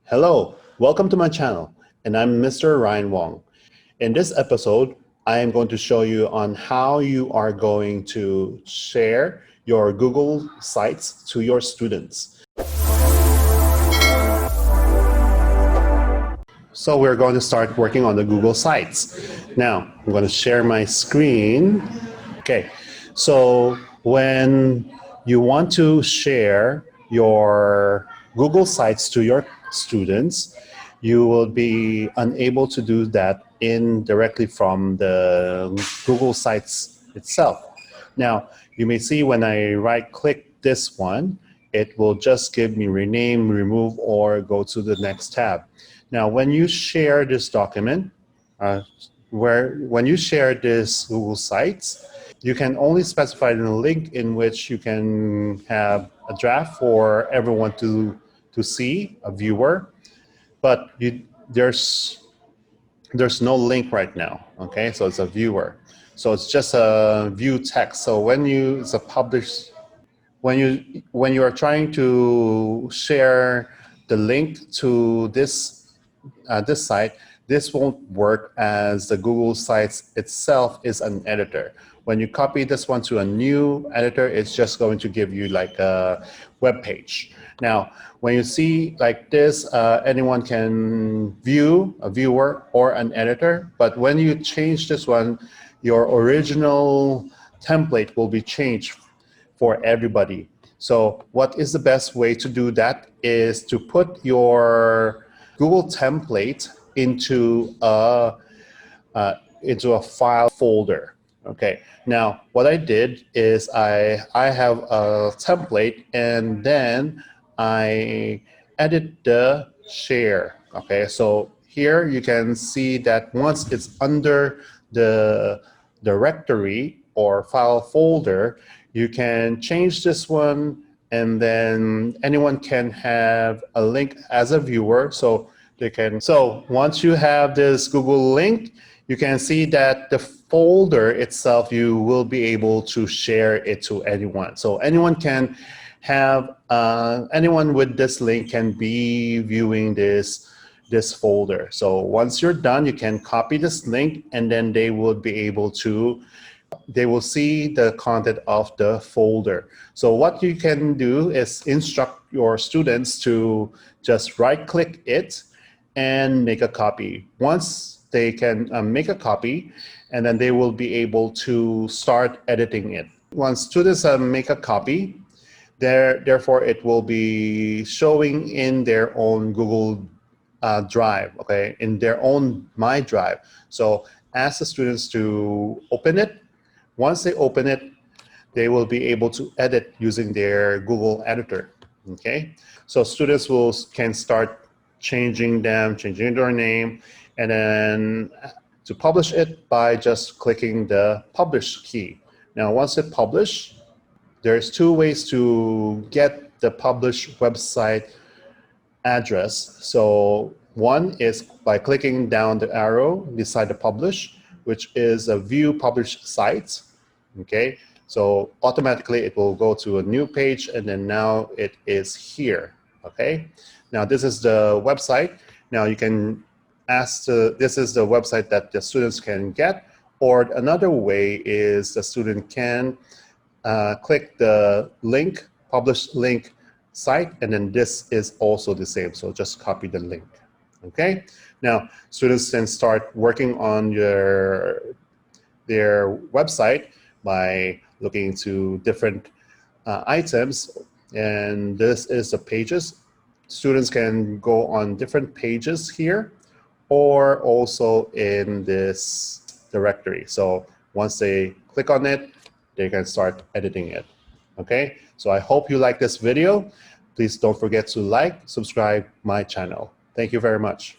Hello, welcome to my channel, and I'm Mr. Ryan Wong. In this episode, I am going to show you on how you are going to share your Google Sites to your students. So we're going to start working on the Google Sites. Now, I'm going to share my screen. Okay, so when you want to share your Google Sites to your students, you will be unable to do that directly from the Google Sites itself. Now, you may see when I right-click this one, it will just give me rename, remove, or go to the next tab. Now, when you share this document, when you share this Google Sites, you can only specify the link in which you can have a draft for everyone to see, a viewer, but there's no link right now. Okay, so it's a viewer, so it's just a view text. So when you are trying to share the link to this site, this won't work as the Google Sites itself is an editor. When you copy this one to a new editor, it's just going to give you like a web page. Now, when you see like this, anyone can view, a viewer or an editor, but when you change this one, your original template will be changed for everybody. So what is the best way to do that is to put your Google template into a file folder. Okay, now what I did is I have a template and then I edit the share. Okay, so here you can see that once it's under the directory or file folder, you can change this one, and then anyone can have a link as a viewer. So once you have this Google link, you can see that the folder itself, you will be able to share it to anyone. So anyone can have, anyone with this link can be viewing this folder. So once you're done, you can copy this link, and then they will be able to, they will see the content of the folder. So what you can do is instruct your students to just right-click it and make a copy. Once they can make a copy, and then they will be able to start editing it. Once students make a copy, therefore it will be showing in their own Google Drive, okay, in their own My Drive. So ask the students to open it. Once they open it, they will be able to edit using their Google editor. Okay, so students can start changing their name, and then to publish it by just clicking the publish key. Now, once it published, there's two ways to get the published website address. So one is by clicking down the arrow beside the publish, which is a view published sites. Okay, so automatically it will go to a new page, and then now it is here. Okay, now this is the website. Now you can ask this is the website that the students can get, or another way is the student can click the link, publish link site, and then this is also the same. So just copy the link. Okay, now students can start working on their website by looking into different items, and this is the pages. Students can go on different pages here, or also in this directory. So once they click on it, they can start editing it. Okay, so I hope you like this video. Please don't forget to like, subscribe my channel. Thank you very much.